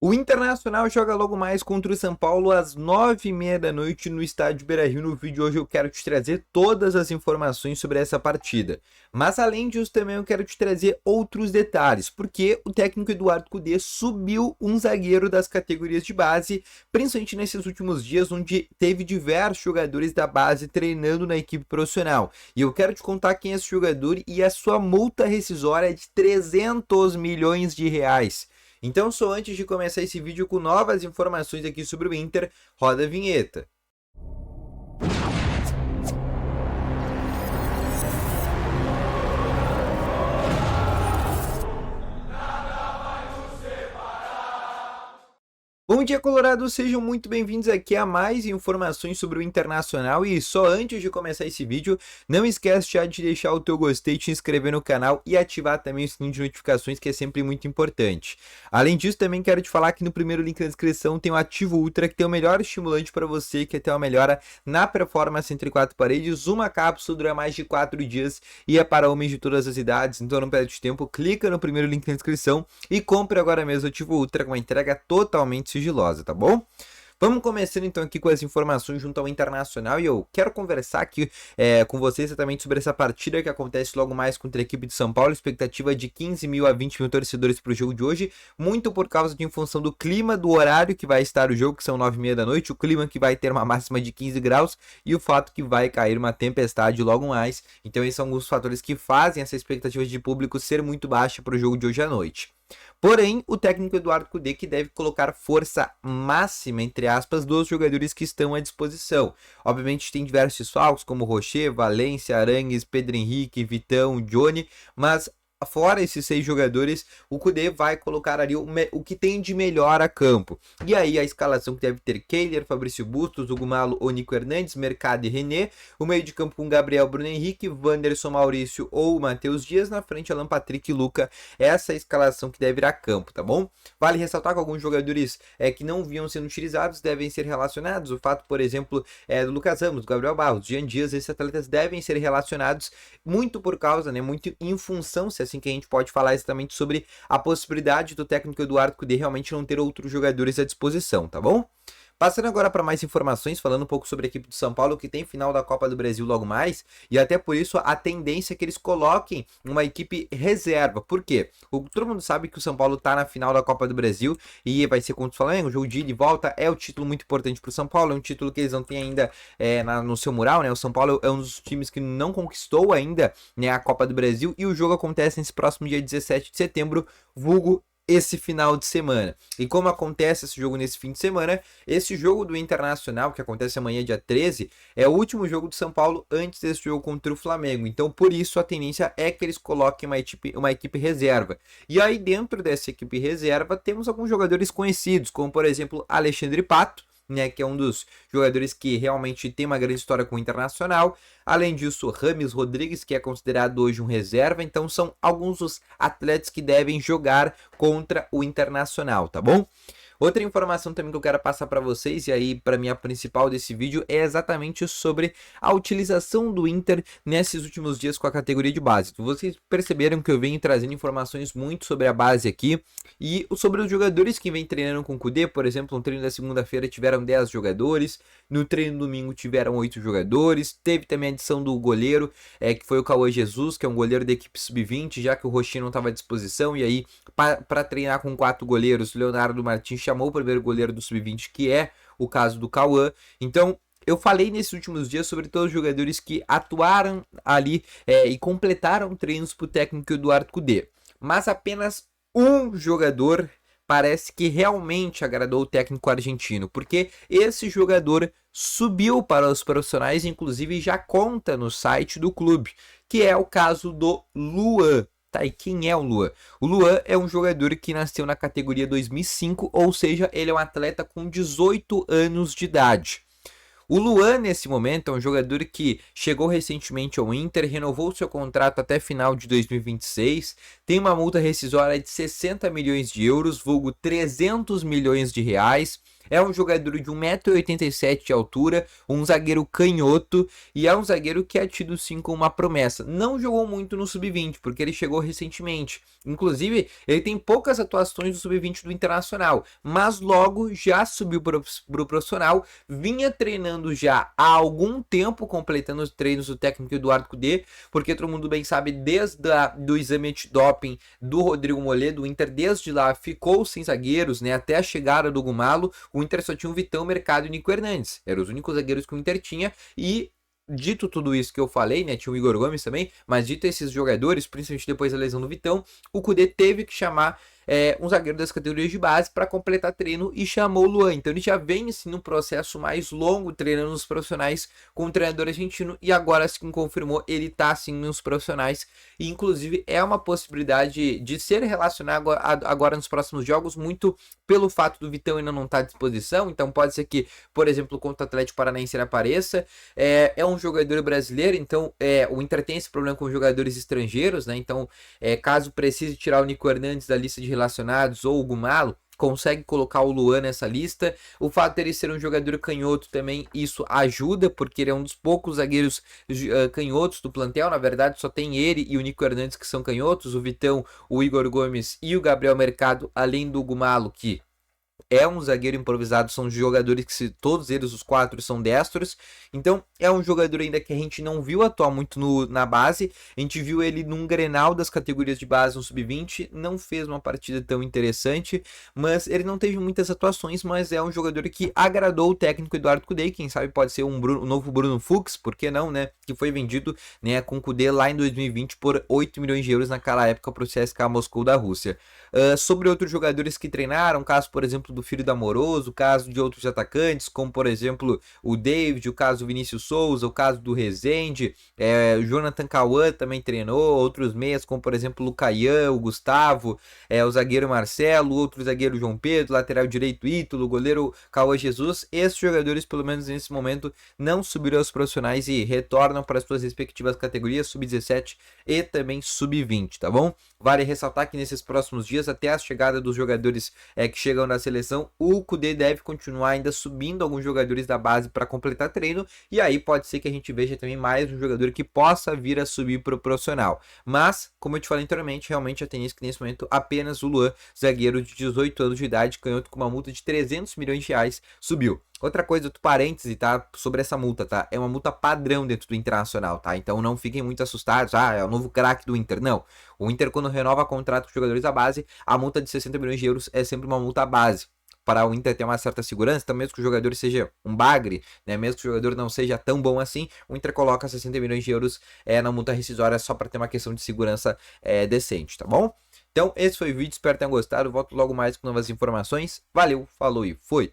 O Internacional joga logo mais contra o São Paulo às 9h30 da noite no estádio Beira-Rio. No vídeo de hoje eu quero te trazer todas as informações sobre essa partida. Mas além disso também eu quero te trazer outros detalhes, porque o técnico Eduardo Cudê subiu um zagueiro das categorias de base, principalmente nesses últimos dias, onde teve diversos jogadores da base treinando na equipe profissional. E eu quero te contar quem é esse jogador e a sua multa rescisória é de 300 milhões de reais. Então, só antes de começar esse vídeo com novas informações aqui sobre o Inter, roda a vinheta. Bom dia, Colorado! Sejam muito bem-vindos aqui a mais informações sobre o Internacional. E só antes de começar esse vídeo, não esquece já de deixar o teu gostei, te inscrever no canal e ativar também o sininho de notificações, que é sempre muito importante. Além disso, também quero te falar que no primeiro link da descrição tem o Ativo Ultra, que tem o melhor estimulante para você, que é ter uma melhora na performance entre quatro paredes. Uma cápsula dura mais de 4 dias e é para homens de todas as idades, então não perde tempo. Clica no primeiro link na descrição e compre agora mesmo o Ativo Ultra com uma entrega totalmente sigilosa, tá bom? Vamos começando então aqui com as informações junto ao Internacional e eu quero conversar aqui com vocês exatamente sobre essa partida que acontece logo mais contra a equipe de São Paulo, expectativa de 15 mil a 20 mil torcedores para o jogo de hoje, muito por causa de em função do clima, do horário que vai estar o jogo, que são 9h30 da noite, o clima que vai ter uma máxima de 15 graus e o fato que vai cair uma tempestade logo mais, então esses são alguns fatores que fazem essa expectativa de público ser muito baixa para o jogo de hoje à noite. Porém, o técnico Eduardo Cudê que deve colocar força máxima, entre aspas, dos jogadores que estão à disposição. Obviamente tem diversos desfalques, como Rocher, Valência, Arangues, Pedro Henrique, Vitão, Johnny, mas fora esses 6 jogadores, o Cudê vai colocar ali o que tem de melhor a campo. E aí a escalação que deve ter Kehler, Fabrício Bustos, Hugo Malo, Nico Hernandes, Mercado e René. O meio de campo com Gabriel, Bruno Henrique, Wanderson, Maurício ou Matheus Dias. Na frente, Alan Patrick e Luca. Essa é a escalação que deve ir a campo, tá bom? Vale ressaltar que alguns jogadores que não vinham sendo utilizados devem ser relacionados. O fato, por exemplo, do Lucas Ramos, do Gabriel Barros, Jean Dias, esses atletas devem ser relacionados muito por causa, muito em função, se assim que a gente pode falar exatamente sobre a possibilidade do técnico Eduardo Cudê realmente não ter outros jogadores à disposição, tá bom? Passando agora para mais informações, falando um pouco sobre a equipe de São Paulo, que tem final da Copa do Brasil logo mais, e até por isso a tendência é que eles coloquem uma equipe reserva. Por quê? Todo mundo sabe que o São Paulo está na final da Copa do Brasil e vai ser contra o Flamengo, o jogo de ida e volta é o título muito importante para o São Paulo, é um título que eles não têm ainda no seu mural, né? O São Paulo é um dos times que não conquistou ainda, né, a Copa do Brasil, e o jogo acontece nesse próximo dia 17 de setembro, vulgo esse final de semana. E como acontece esse jogo nesse fim de semana, esse jogo do Internacional, que acontece amanhã dia 13, é o último jogo do São Paulo antes desse jogo contra o Flamengo. Então, por isso, a tendência é que eles coloquem uma equipe reserva. E aí, dentro dessa equipe reserva, temos alguns jogadores conhecidos, como, por exemplo, Alexandre Pato, que é um dos jogadores que realmente tem uma grande história com o Internacional. Além disso, Rames Rodrigues, que é considerado hoje um reserva. Então, são alguns dos atletas que devem jogar contra o Internacional, tá bom? Outra informação também que eu quero passar para vocês, e aí para mim a principal desse vídeo, é exatamente sobre a utilização do Inter nesses últimos dias com a categoria de base. Vocês perceberam que eu venho trazendo informações muito sobre a base aqui, e sobre os jogadores que vem treinando com o Cudê. Por exemplo, no treino da segunda-feira tiveram 10 jogadores, no treino do domingo tiveram 8 jogadores, teve também a adição do goleiro, que foi o Cauã Jesus, que é um goleiro da equipe sub-20, já que o Rochinha não estava à disposição, e aí para treinar com 4 goleiros, o Leonardo Martins chamou o primeiro goleiro do sub-20, que é o caso do Cauã. Então, eu falei nesses últimos dias sobre todos os jogadores que atuaram ali e completaram treinos para o técnico Eduardo Cudê. Mas apenas um jogador parece que realmente agradou o técnico argentino, porque esse jogador subiu para os profissionais, inclusive já conta no site do clube, que é o caso do Luan. Tá, e quem é o Luan? O Luan é um jogador que nasceu na categoria 2005, ou seja, ele é um atleta com 18 anos de idade. O Luan, nesse momento, é um jogador que chegou recentemente ao Inter, renovou seu contrato até final de 2026, tem uma multa rescisória de 60 milhões de euros, vulgo 300 milhões de reais, É um jogador de 1,87 m de altura, um zagueiro canhoto, e é um zagueiro que é tido sim como uma promessa. Não jogou muito no Sub-20, porque ele chegou recentemente. Inclusive, ele tem poucas atuações no Sub-20 do Internacional, mas logo já subiu para o profissional, vinha treinando já há algum tempo, completando os treinos do técnico Eduardo Cudê, porque todo mundo bem sabe, desde do exame antidoping do Rodrigo Moledo, o Inter desde lá ficou sem zagueiros, né, até a chegada do Gumalo, o Inter só tinha o Vitão, Mercado e o Nico Hernandes, eram os únicos zagueiros que o Inter tinha. E dito tudo isso que eu falei, né, tinha o Igor Gomes também, mas dito esses jogadores, principalmente depois da lesão do Vitão, o Cudê teve que chamar um zagueiro das categorias de base para completar treino e chamou o Luan. Então ele já vem assim num processo mais longo treinando nos profissionais com o treinador argentino, e agora assim confirmou, ele tá assim nos profissionais, e inclusive é uma possibilidade de ser relacionado agora nos próximos jogos, muito pelo fato do Vitão ainda não estar à disposição. Então pode ser que, por exemplo, contra o Atlético Paranaense ele apareça. É um jogador brasileiro, então o Inter tem esse problema com jogadores estrangeiros, né? Então caso precise tirar o Nico Hernandes da lista de relacionados ou o Gumalo, consegue colocar o Luan nessa lista. O fato de ele ser um jogador canhoto também, isso ajuda, porque ele é um dos poucos zagueiros canhotos do plantel. Na verdade, só tem ele e o Nico Hernandes que são canhotos, o Vitão, o Igor Gomes e o Gabriel Mercado, além do Gumalo, que é um zagueiro improvisado, são jogadores que todos eles, os quatro, são destros. Então é um jogador ainda que a gente não viu atuar muito na base. A gente viu ele num Grenal das categorias de base no Sub-20, não fez uma partida tão interessante, mas ele não teve muitas atuações, mas é um jogador que agradou o técnico Eduardo Cudê. Quem sabe pode ser um novo Bruno Fux, por que não, né? Que foi vendido, né, com o Cudê lá em 2020 por 8 milhões de euros naquela época para o CSKA Moscou da Rússia. Sobre outros jogadores que treinaram, caso por exemplo do filho do Amoroso, o caso de outros atacantes, como por exemplo o David, o caso do Vinícius Souza, o caso do Rezende, o Jonathan Cauã também treinou, outros meias, como por exemplo o Caian, o Gustavo, o zagueiro Marcelo, outro zagueiro João Pedro, lateral direito Ítalo, o goleiro Cauã Jesus. Esses jogadores, pelo menos nesse momento, não subiram aos profissionais e retornam para as suas respectivas categorias, Sub-17 e também Sub-20, tá bom? Vale ressaltar que nesses próximos dias, até a chegada dos jogadores que chegam na seleção, o Cudê deve continuar ainda subindo alguns jogadores da base para completar treino, e aí pode ser que a gente veja também mais um jogador que possa vir a subir para o profissional. Mas, como eu te falei anteriormente, realmente a tendência que nesse momento apenas o Luan, zagueiro de 18 anos de idade, canhoto com uma multa de 300 milhões de reais, subiu. Outra coisa, outro parêntese, tá? Sobre essa multa, tá? É uma multa padrão dentro do Internacional, tá? Então não fiquem muito assustados. Ah, é o novo craque do Inter. Não. O Inter, quando renova contrato com os jogadores da base, a multa de 60 milhões de euros é sempre uma multa base. Para o Inter ter uma certa segurança, então mesmo que o jogador seja um bagre, né? Mesmo que o jogador não seja tão bom assim, o Inter coloca 60 milhões de euros na multa rescisória só para ter uma questão de segurança decente, tá bom? Então esse foi o vídeo, espero que tenham gostado. Volto logo mais com novas informações. Valeu, falou e fui!